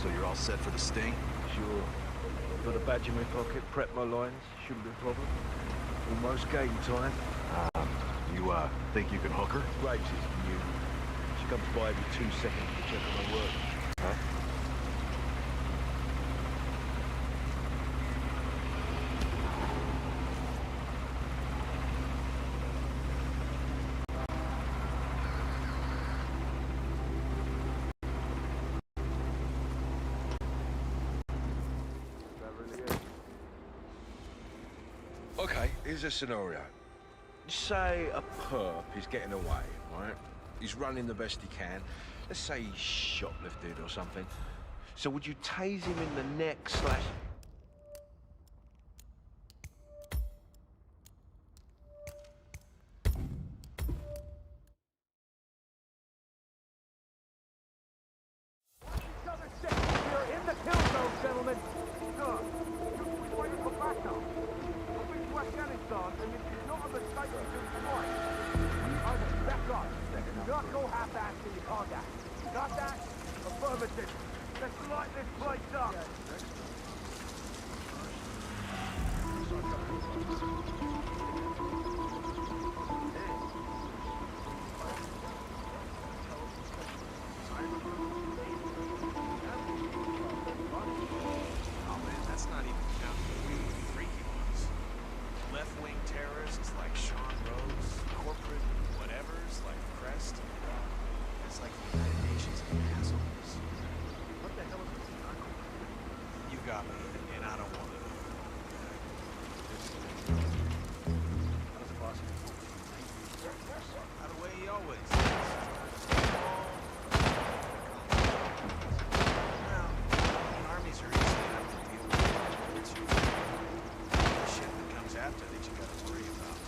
So you're all set for the sting? Sure. Got a badge in my pocket, prep my lines, shouldn't be a problem. Almost game time. You, think you can hook her? Graves is new. She comes by every 2 seconds to check on my work. Huh? here's a scenario. Say a perp is getting away, right? He's running the best he can. Let's say he's shoplifted or something. So would you tase him in the neck slash... You're in the kill zone, gentlemen. Sir, you're waiting for backup. I've been to Afghanistan, and it is not a mistake to do twice. We are the back up. Do not go half-assed till you call that. Got that? Affirmative. Let's light this place up. Oh man, that's not even counting the really freaky ones. Left-wing terrorists like Sean Rhodes, corporate whatevers like Crest. It's like the United Nations of assholes. What the hell is this? You got me, and I don't want to. By the way, he always is. Well, armies are easy enough to deal with. It's the shit that comes after that you gotta worry about.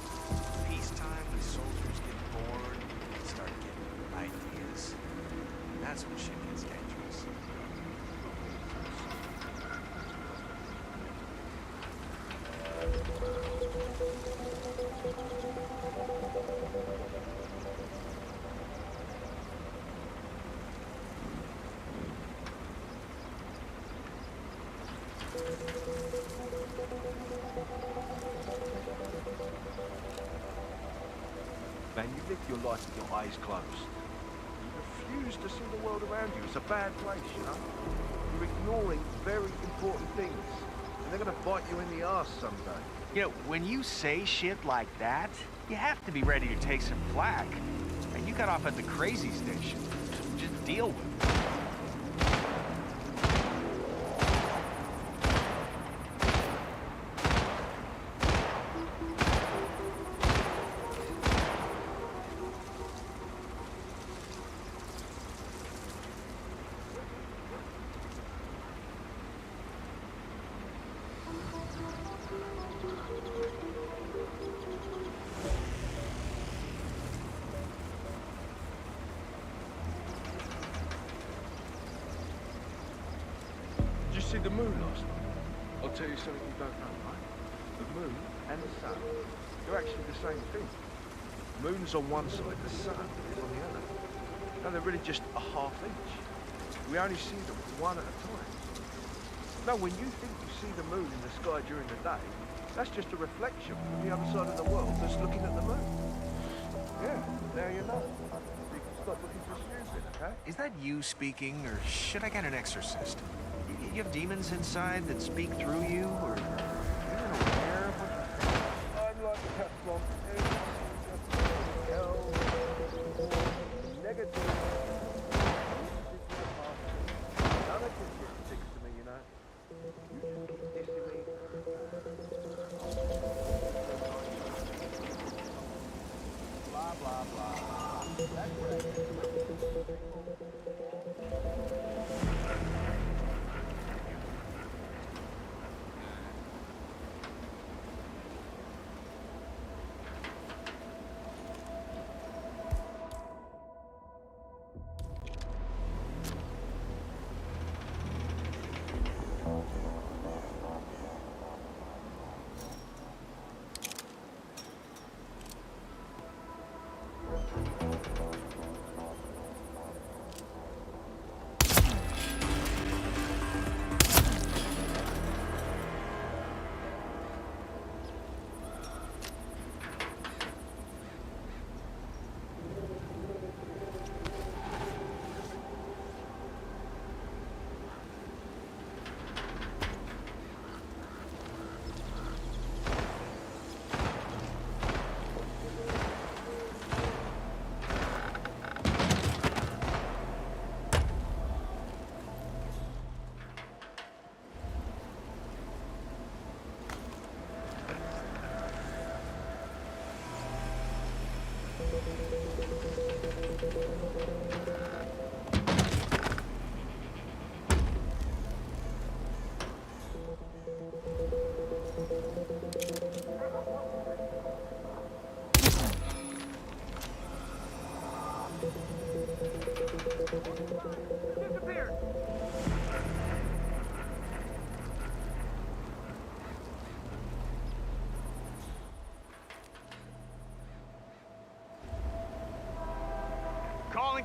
Peacetime, when soldiers get bored and start getting ideas. That's when shit gets dangerous. Man, you live your life with your eyes closed. You refuse to see the world around you. It's a bad place, you know? You're ignoring very important things. And they're gonna bite you in the ass someday. You know, when you say shit like that, you have to be ready to take some flack. And you got off at the crazy station. Just deal with it. Did you see the moon last night? I'll tell you something you don't know, right? The moon and the sun, they're actually the same thing. Moon's on one side, the sun is on the other. No, they're really just a half inch. We only see them one at a time. No, when you think you see the moon in the sky during the day, that's just a reflection from the other side of the world that's looking at the moon. Yeah, now you know. You can stop looking so stupid, okay? Is that you speaking, or should I get an exorcist? You have demons inside that speak through you, or are you even aware of what you're I'm like a cat from hell, negative. None of this shit sticks to me, you know. You just keep dissing me. Blah, blah, blah. That's what I get.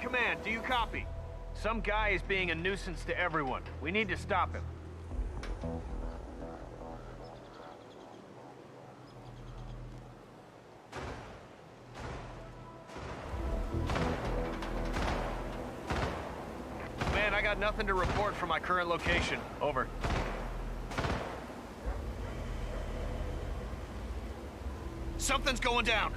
Command, do you copy? Some guy is being a nuisance to everyone. We need to stop him. Man, I got nothing to report from my current location. Over. Something's going down.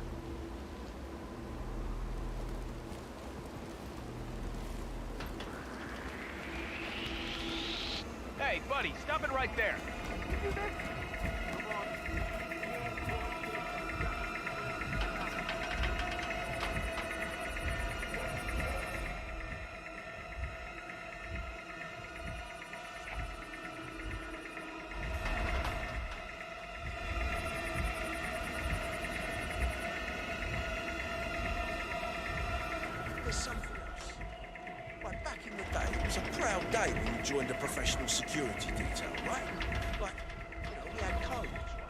Hey, buddy, stop it right there. There's something else. Like back in the day, it was a proud day when you joined a professional security detail, right? Like, we had codes, right?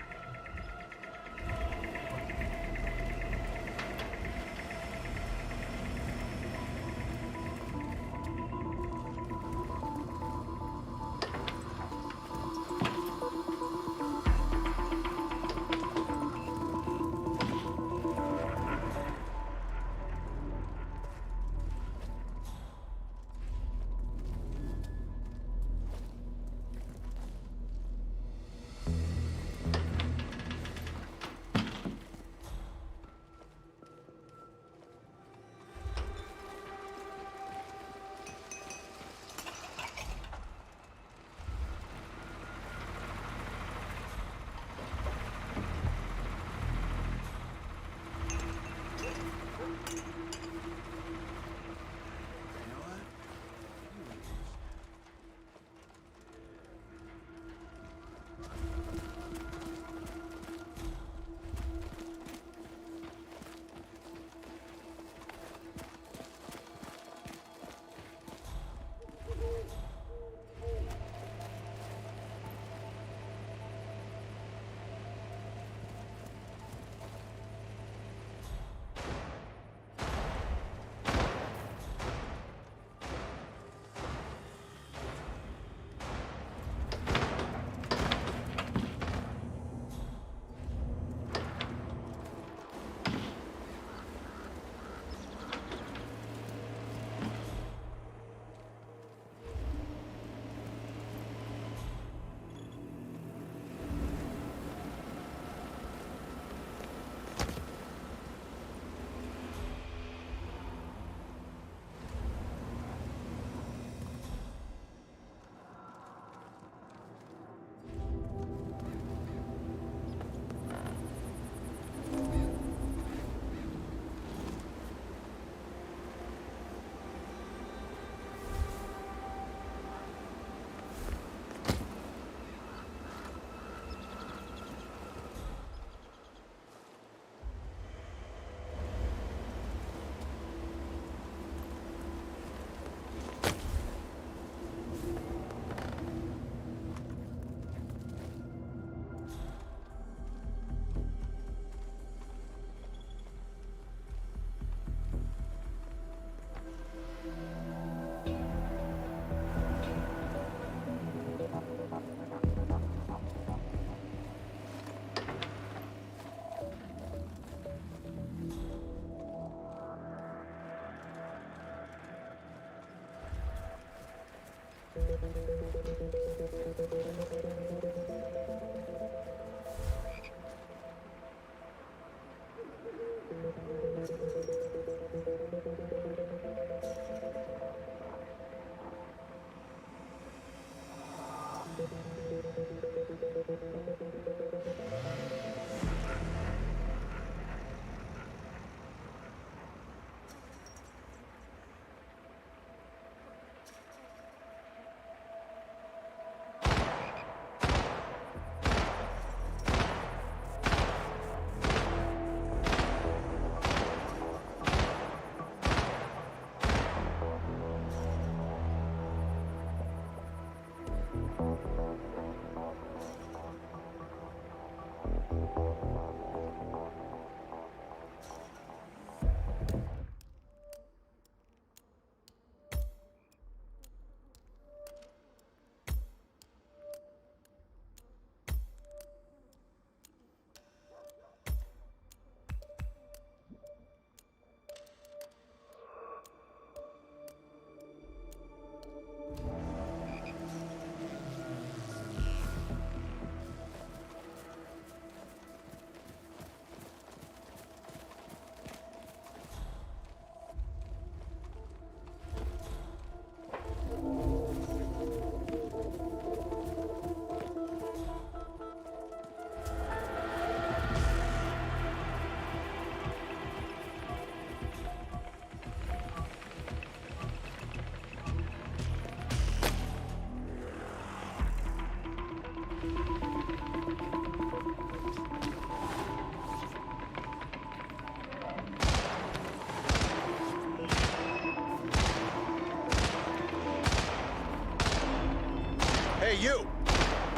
Hey, you!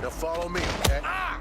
Now follow me, okay? Ah!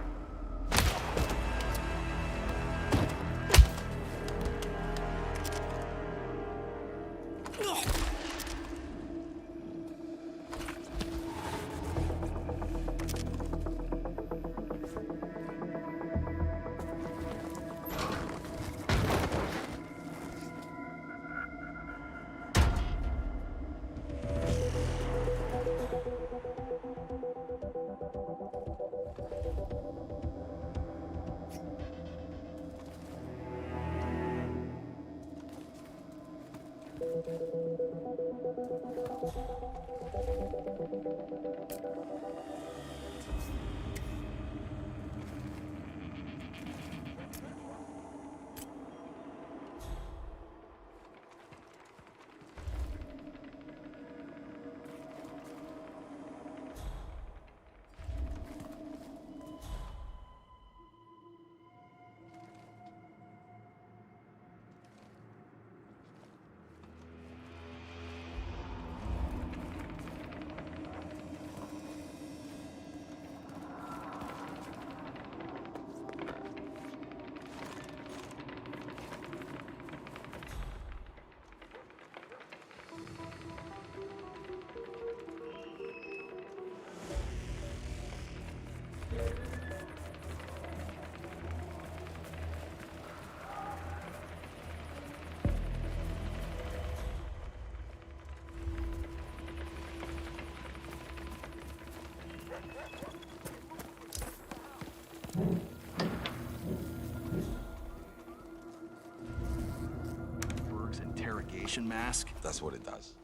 Berg's interrogation mask? That's what it does.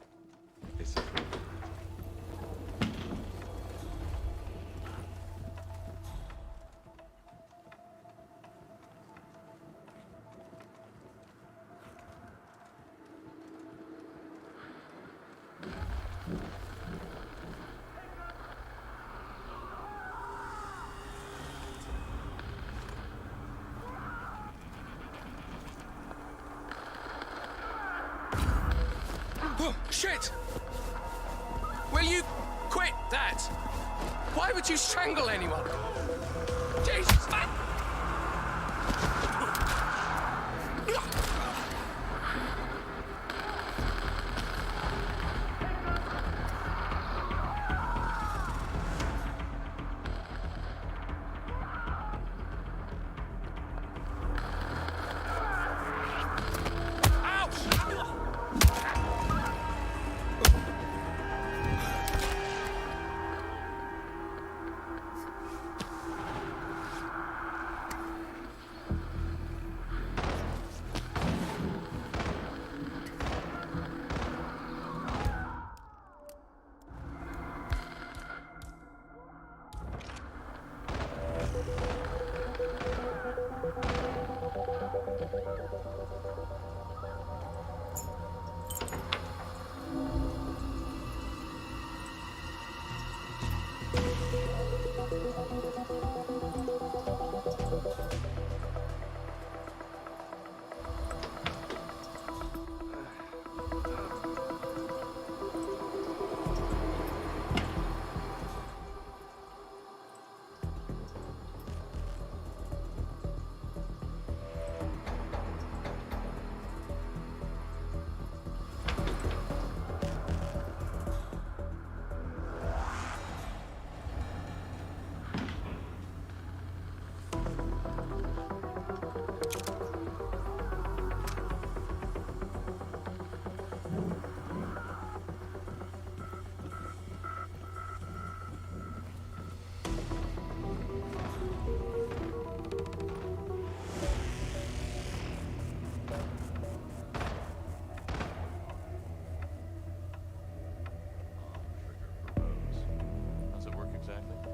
Oh, shit! Will you quit that? Why would you strangle anyone? Jesus!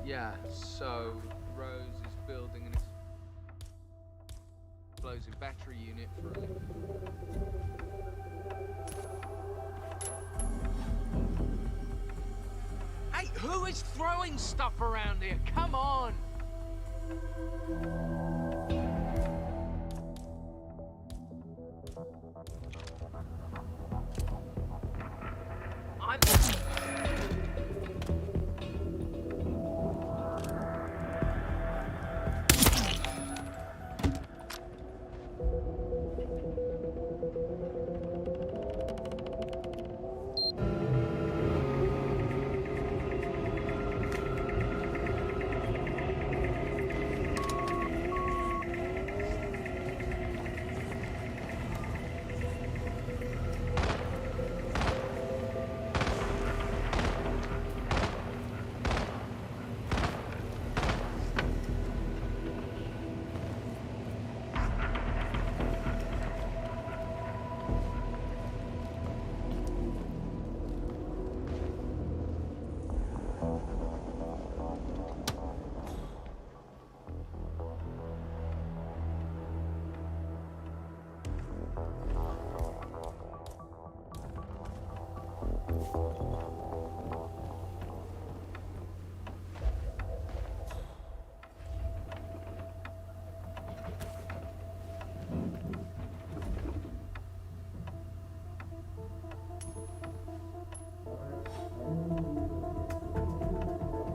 Yeah, so Rose is building an explosive battery unit for a... Hey, who is throwing stuff around here? Come on!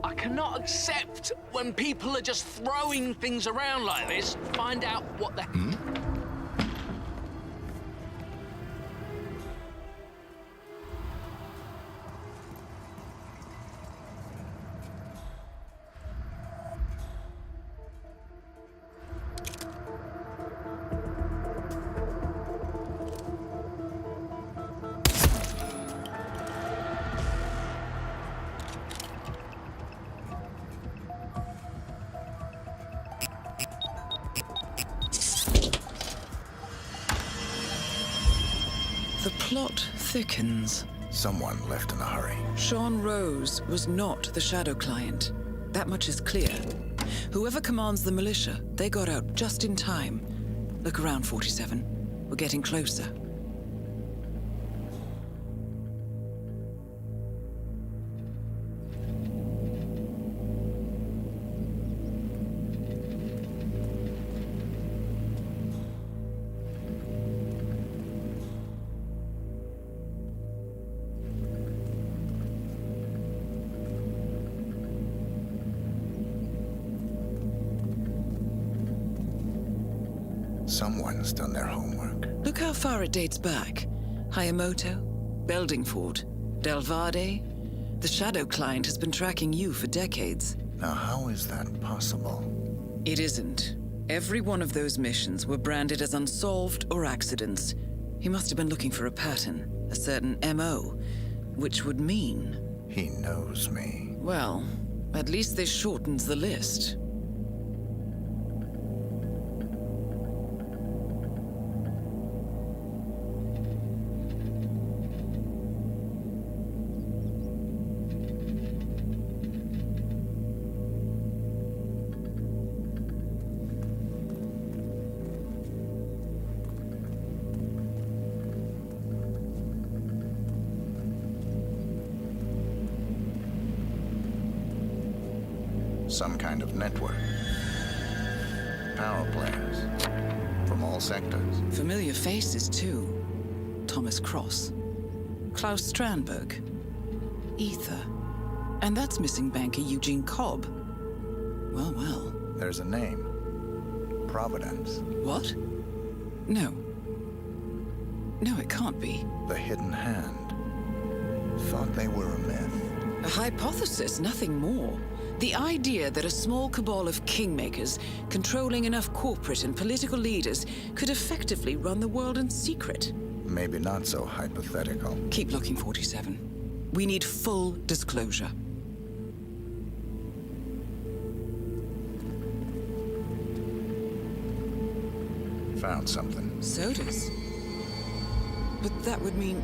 I cannot accept when people are just throwing things around like this. Find out what the... The plot thickens. Someone left in a hurry. Sean Rose was not the Shadow Client. That much is clear. Whoever commands the militia, they got out just in time. Look around, 47. We're getting closer. Someone's done their homework. Look how far it dates back. Hayamoto, Beldingford, Delvade. The Shadow Client has been tracking you for decades. Now, how is that possible? It isn't. Every one of those missions were branded as unsolved or accidents. He must have been looking for a pattern, a certain MO, which would mean... He knows me. Well, at least this shortens the list. Some kind of network. Power plants. From all sectors. Familiar faces, too. Thomas Cross. Klaus Strandberg. Ether. And that's missing banker Eugene Cobb. Well, well. There's a name. Providence. What? No. No, it can't be. The Hidden Hand. Thought they were a myth. A hypothesis, nothing more. The idea that a small cabal of kingmakers, controlling enough corporate and political leaders, could effectively run the world in secret. Maybe not so hypothetical. Keep looking, 47. We need full disclosure. Found something. Sodas? But that would mean...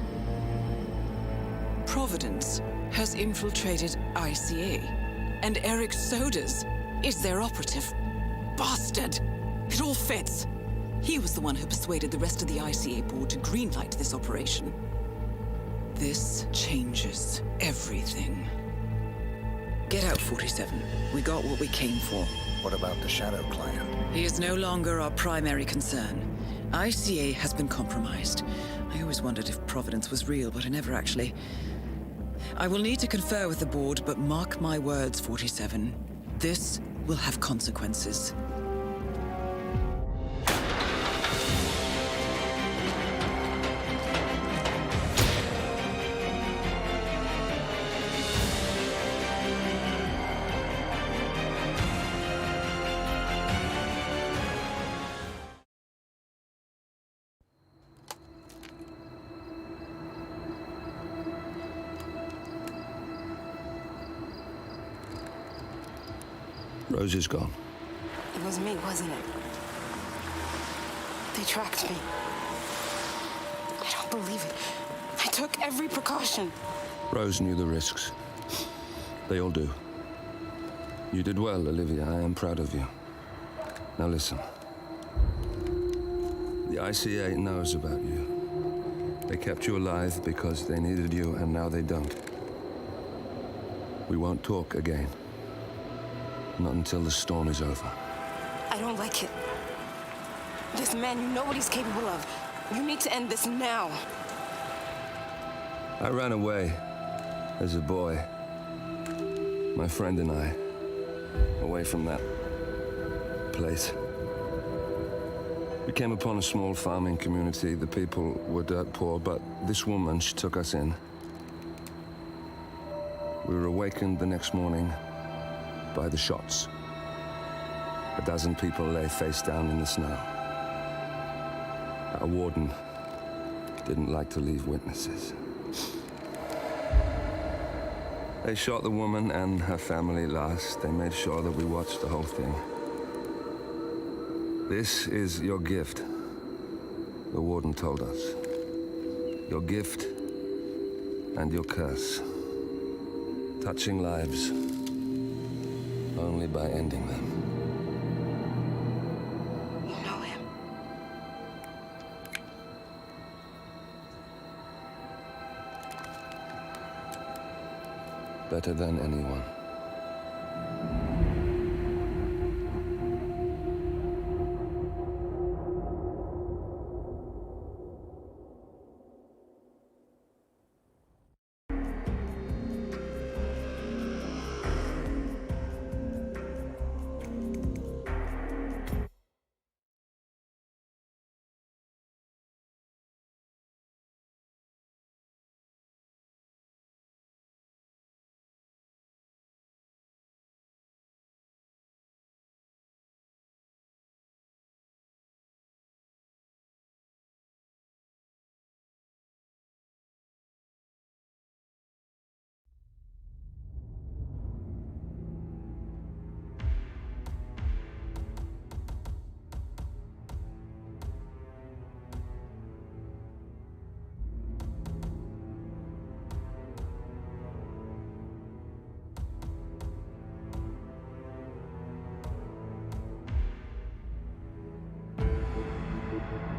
Providence has infiltrated ICA. And Eric Sodas is their operative. Bastard! It all fits. He was the one who persuaded the rest of the ICA board to greenlight this operation. This changes everything. Get out, 47. We got what we came for. What about the Shadow Client? He is no longer our primary concern. ICA has been compromised. I always wondered if Providence was real, but I never actually... I will need to confer with the board, but mark my words, 47. This will have consequences. Rose is gone. It was me, wasn't it? They tracked me. I don't believe it. I took every precaution. Rose knew the risks. They all do. You did well, Olivia. I am proud of you. Now listen. The ICA knows about you. They kept you alive because they needed you, and now they don't. We won't talk again. Not until the storm is over. I don't like it. This man, you know what he's capable of. You need to end this now. I ran away as a boy. My friend and I. Away from that place. We came upon a small farming community. The people were dirt poor, but this woman, she took us in. We were awakened the next morning by the shots. A dozen people lay face down in the snow. Our warden didn't like to leave witnesses. They shot the woman and her family last. They made sure that we watched the whole thing. This is your gift, the warden told us. Your gift and your curse. Touching lives only by ending them. You know him. Better than anyone.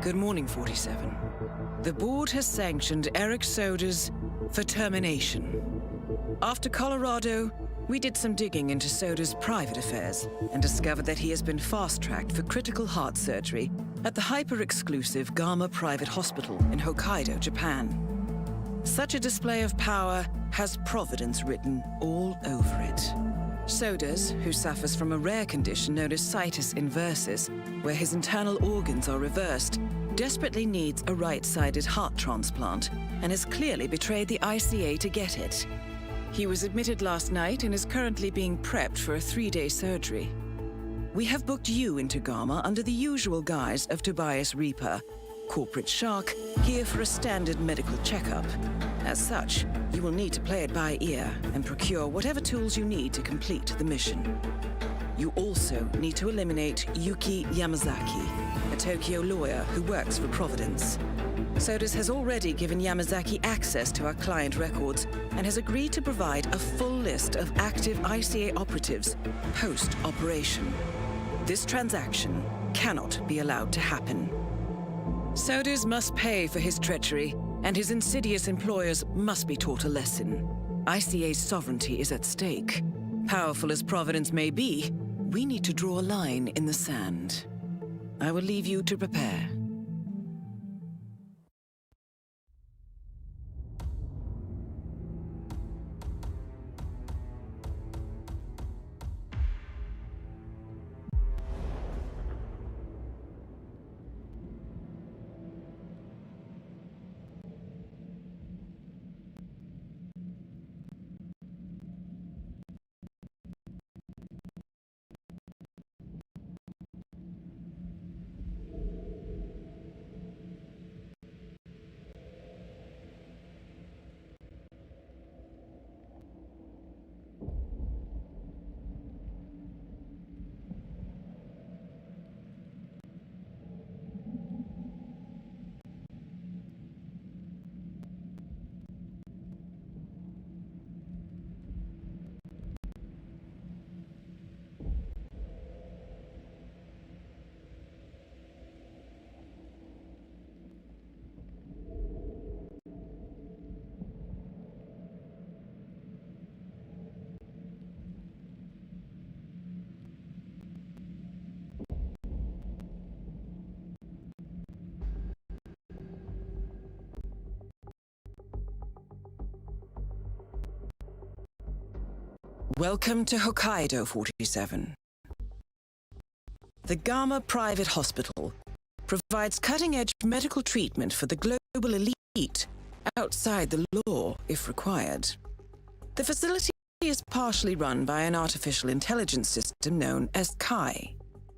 Good morning, 47. The board has sanctioned Eric Soda's for termination. After Colorado, we did some digging into Soda's private affairs and discovered that he has been fast-tracked for critical heart surgery at the hyper-exclusive Gama Private Hospital in Hokkaido, Japan. Such a display of power has Providence written all over it. Sodas, who suffers from a rare condition known as situs inversus, where his internal organs are reversed, desperately needs a right-sided heart transplant and has clearly betrayed the ICA to get it. He was admitted last night and is currently being prepped for a 3-day surgery. We have booked you into Gama under the usual guise of Tobias Reaper, corporate shark, here for a standard medical checkup. As such, you will need to play it by ear and procure whatever tools you need to complete the mission. You also need to eliminate Yuki Yamazaki, a Tokyo lawyer who works for Providence. Sodas has already given Yamazaki access to our client records and has agreed to provide a full list of active ICA operatives post-operation. This transaction cannot be allowed to happen. Sodas must pay for his treachery, and his insidious employers must be taught a lesson. ICA's sovereignty is at stake. Powerful as Providence may be, we need to draw a line in the sand. I will leave you to prepare. Welcome to Hokkaido 47. The Gamma Private Hospital provides cutting-edge medical treatment for the global elite outside the law, if required. The facility is partially run by an artificial intelligence system known as Kai.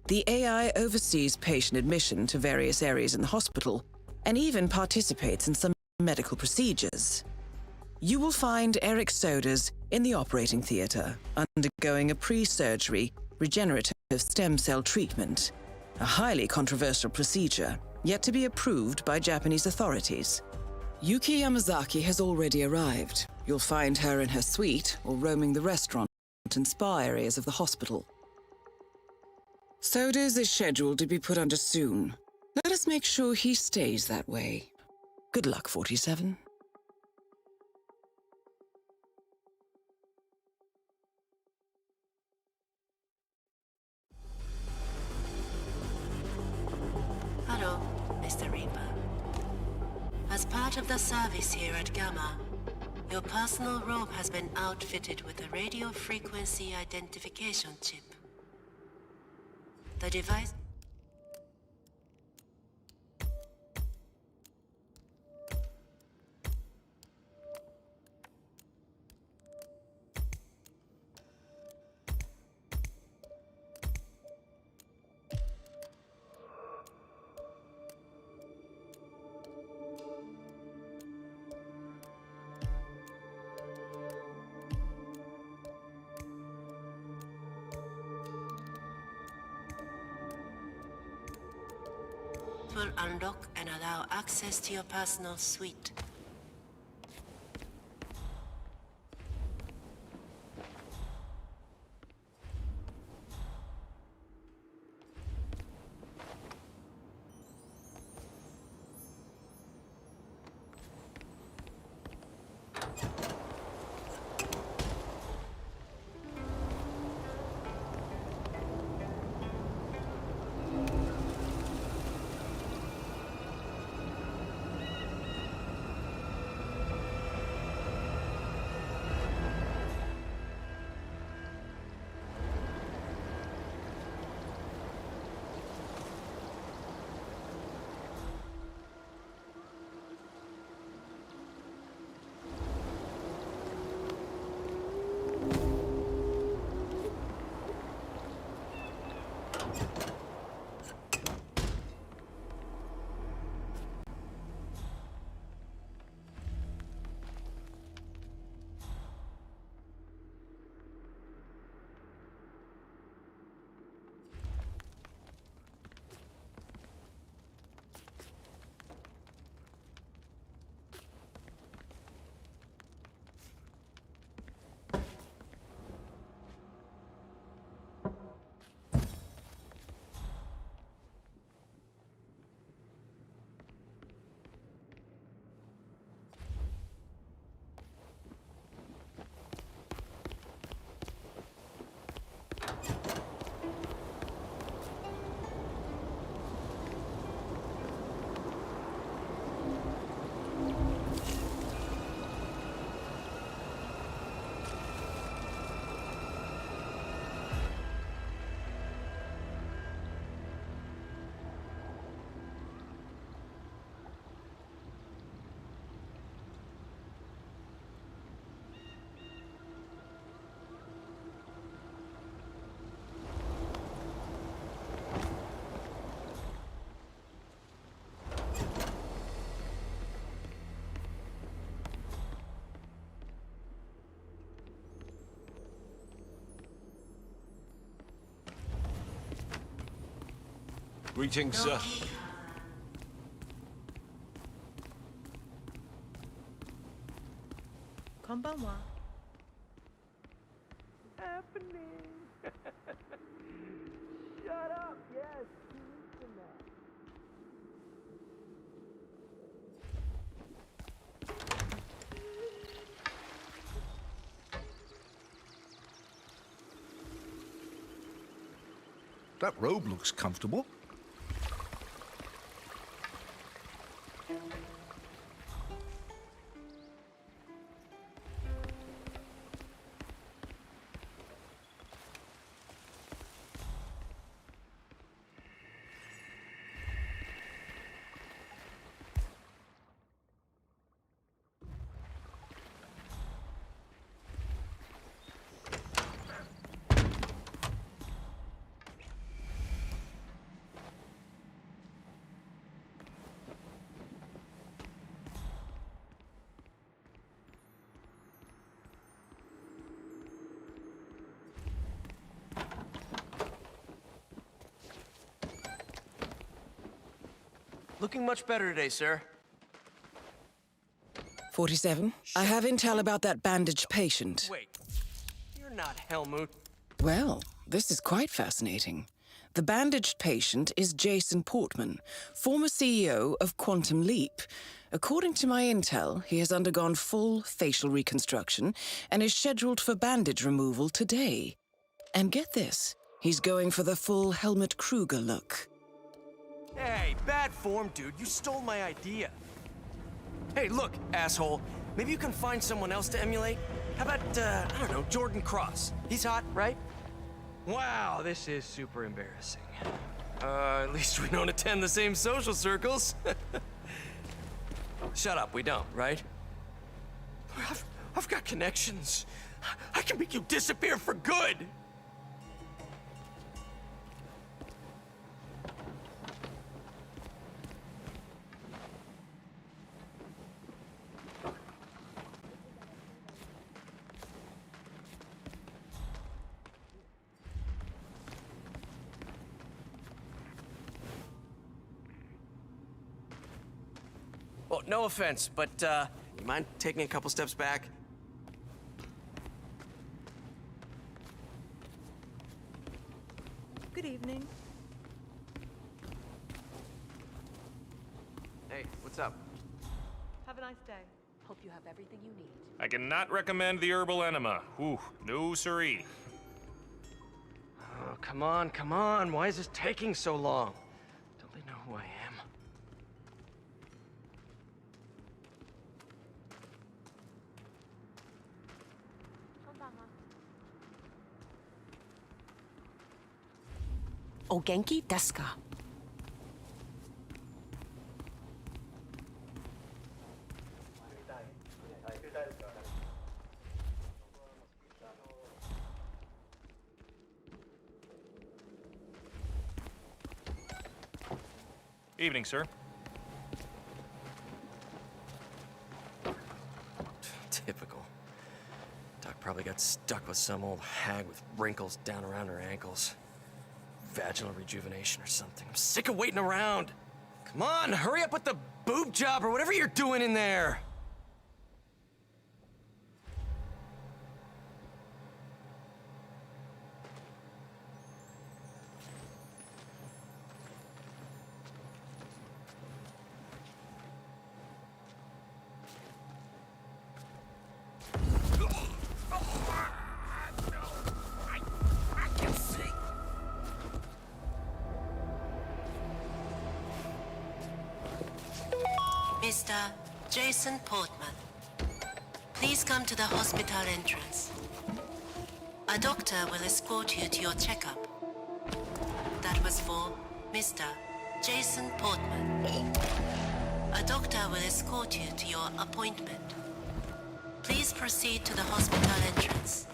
The AI oversees patient admission to various areas in the hospital and even participates in some medical procedures. You will find Eric Sodas in the operating theater, undergoing a pre-surgery regenerative stem cell treatment, a highly controversial procedure yet to be approved by Japanese authorities. Yuki Yamazaki has already arrived. You'll find her in her suite or roaming the restaurant and spa areas of the hospital. Sodas is scheduled to be put under soon. Let us make sure he stays that way. Good luck, 47. Hello, Mr. Reaper. As part of the service here at Gamma, your personal robe has been outfitted with a radio frequency identification chip. The device... will unlock and allow access to your personal suite. Greetings, sir. Konbanwa. Happening. Shut up. Yes. That robe looks comfortable. Looking much better today, sir. 47, I have intel about that bandaged patient. Wait, you're not Helmut. Well, this is quite fascinating. The bandaged patient is Jason Portman, former CEO of Quantum Leap. According to my intel, he has undergone full facial reconstruction and is scheduled for bandage removal today. And get this, he's going for the full Helmut Kruger look. Hey, bad form, dude. You stole my idea. Hey, look, asshole. Maybe you can find someone else to emulate? How about, I don't know, Jordan Cross? He's hot, right? Wow, this is super embarrassing. At least we don't attend the same social circles. Shut up, we don't, right? I've got connections. I can make you disappear for good. Well, no offense, but, you mind taking a couple steps back? Good evening. Hey, what's up? Have a nice day. Hope you have everything you need. I cannot recommend the herbal enema. Ooh, no siree. Oh, come on, come on. Why is this taking so long? Don't they know who I am? O genki desu ka? Evening, sir. Typical. Doc probably got stuck with some old hag with wrinkles down around her ankles. Vaginal rejuvenation or something. I'm sick of waiting around. Come on, hurry up with the boob job or whatever you're doing in there. Mr. Jason Portman, please come to the hospital entrance. A doctor will escort you to your checkup. That was for Mr. Jason Portman. A doctor will escort you to your appointment. Please proceed to the hospital entrance.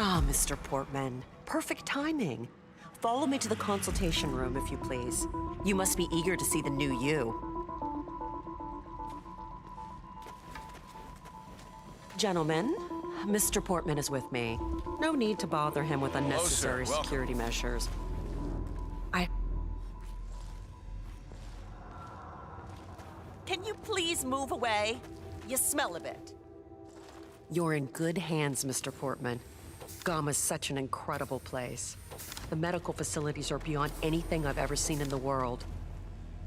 Ah, Mr. Portman. Perfect timing. Follow me to the consultation room, if you please. You must be eager to see the new you. Gentlemen, Mr. Portman is with me. No need to bother him with unnecessary security measures. Can you please move away? You smell a bit. You're in good hands, Mr. Portman. Gamma's such an incredible place. The medical facilities are beyond anything I've ever seen in the world.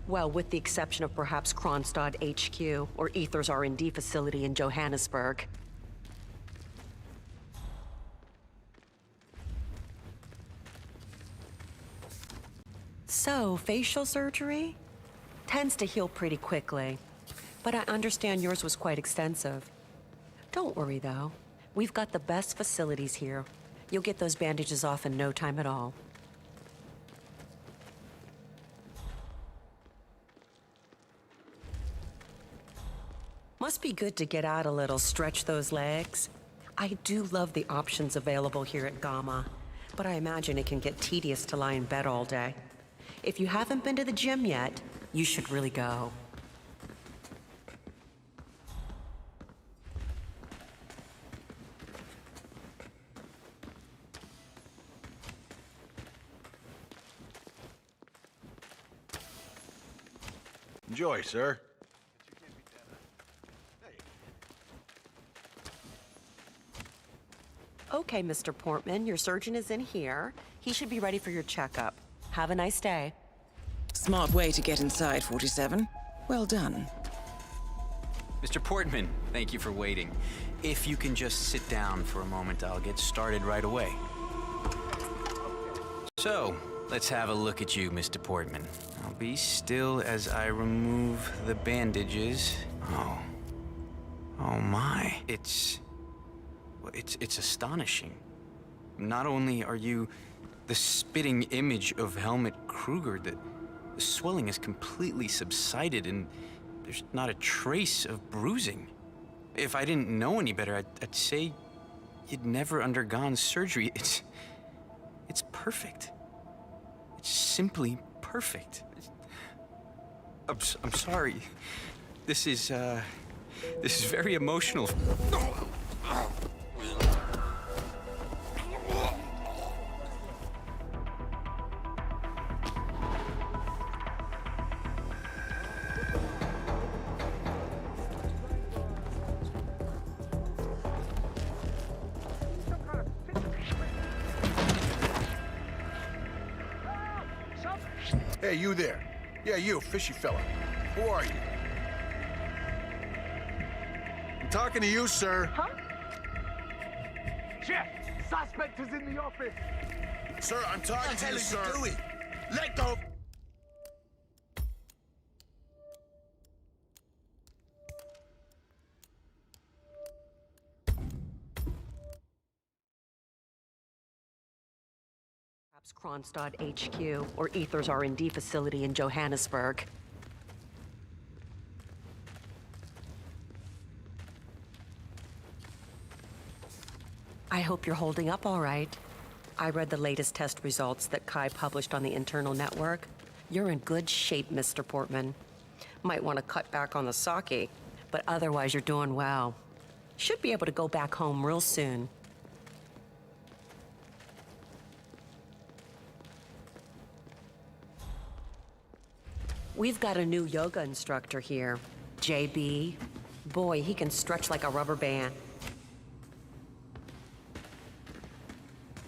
Well, with the exception of perhaps Kronstadt HQ or Aether's R&D facility in Johannesburg. So, facial surgery? Tends to heal pretty quickly. But I understand yours was quite extensive. Don't worry, though. We've got the best facilities here. You'll get those bandages off in no time at all. Must be good to get out a little, stretch those legs. I do love the options available here at Gamma, but I imagine it can get tedious to lie in bed all day. If you haven't been to the gym yet, you should really go. Enjoy, sir. Okay, Mr. Portman, your surgeon is in here. He should be ready for your checkup. Have a nice day. Smart way to get inside, 47. Well done. Mr. Portman, thank you for waiting. If you can just sit down for a moment, I'll get started right away. So, let's have a look at you, Mr. Portman. I'll be still as I remove the bandages. Oh. Oh my. It's astonishing. Not only are you the spitting image of Helmut Kruger, the swelling has completely subsided and there's not a trace of bruising. If I didn't know any better, I'd say you'd never undergone surgery. It's perfect. It's simply perfect. I'm sorry. This is very emotional. Hey, you there. Yeah, you, fishy fella. Who are you? I'm talking to you, sir. Huh? Jeff, suspect is in the office. Sir, I'm talking to you, sir. What the hell are you doing? Let go! Kronstadt HQ or Ether's R&D facility in Johannesburg. I hope you're holding up all right. I read the latest test results that Kai published on the internal network. You're in good shape, Mr. Portman. Might want to cut back on the sake, but otherwise you're doing well. Should be able to go back home real soon. We've got a new yoga instructor here, JB. Boy, he can stretch like a rubber band.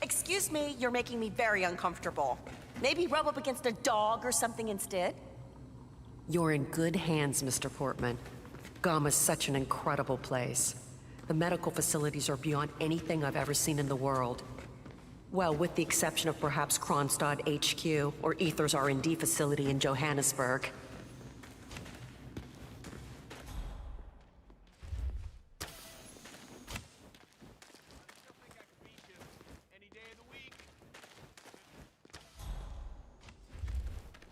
Excuse me, you're making me very uncomfortable. Maybe rub up against a dog or something instead? You're in good hands, Mr. Portman. Gamma's such an incredible place. The medical facilities are beyond anything I've ever seen in the world. Well, with the exception of perhaps Kronstadt HQ or Ether's R&D facility in Johannesburg.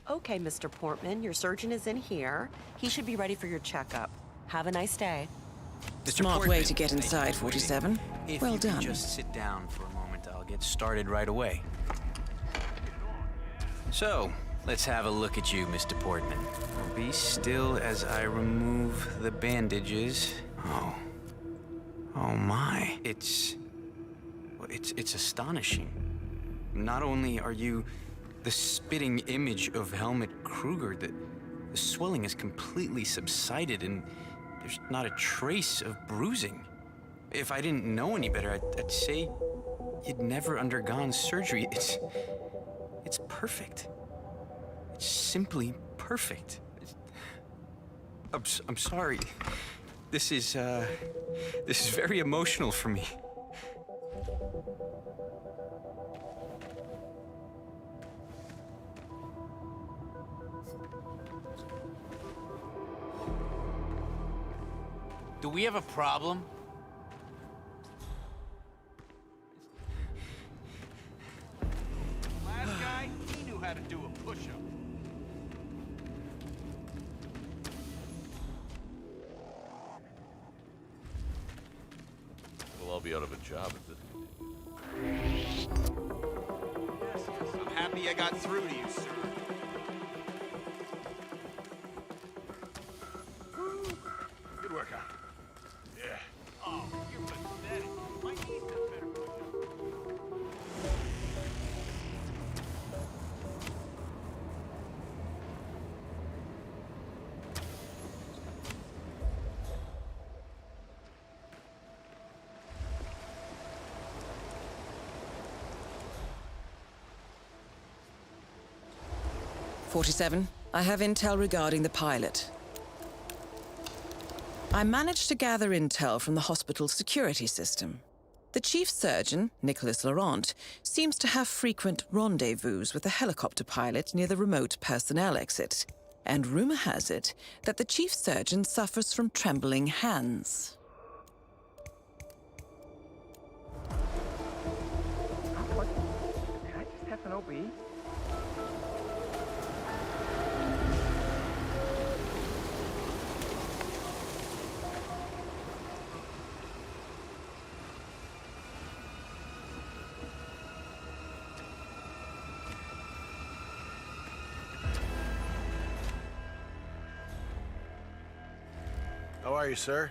Okay, Mr. Portman, your surgeon is in here. He should be ready for your checkup. Have a nice day. Smart way to get inside, 47. Well done. If you can just sit down for a moment, I'll get started right away. So, let's have a look at you, Mr. Portman. I'll be still as I remove the bandages. Oh. Oh my. It's astonishing. Not only are you the spitting image of Helmut Kruger, the swelling has completely subsided and there's not a trace of bruising. If I didn't know any better, I'd say you'd never undergone surgery. It's perfect. It's simply perfect. I'm sorry. This is very emotional for me. Do we have a problem? Last guy, he knew how to do a push-up. Well, I'll be out of a job if this I'm happy I got through to you, sir. Good work, huh? Yeah. Oh, you're pathetic. My knees have better push up. "47, I have intel regarding the pilot. I managed to gather intel from the hospital's security system. The chief surgeon, Nicholas Laurent, seems to have frequent rendezvous with the helicopter pilot near the remote personnel exit, and rumor has it that the chief surgeon suffers from trembling hands. Can I just have an OB? How are you, sir?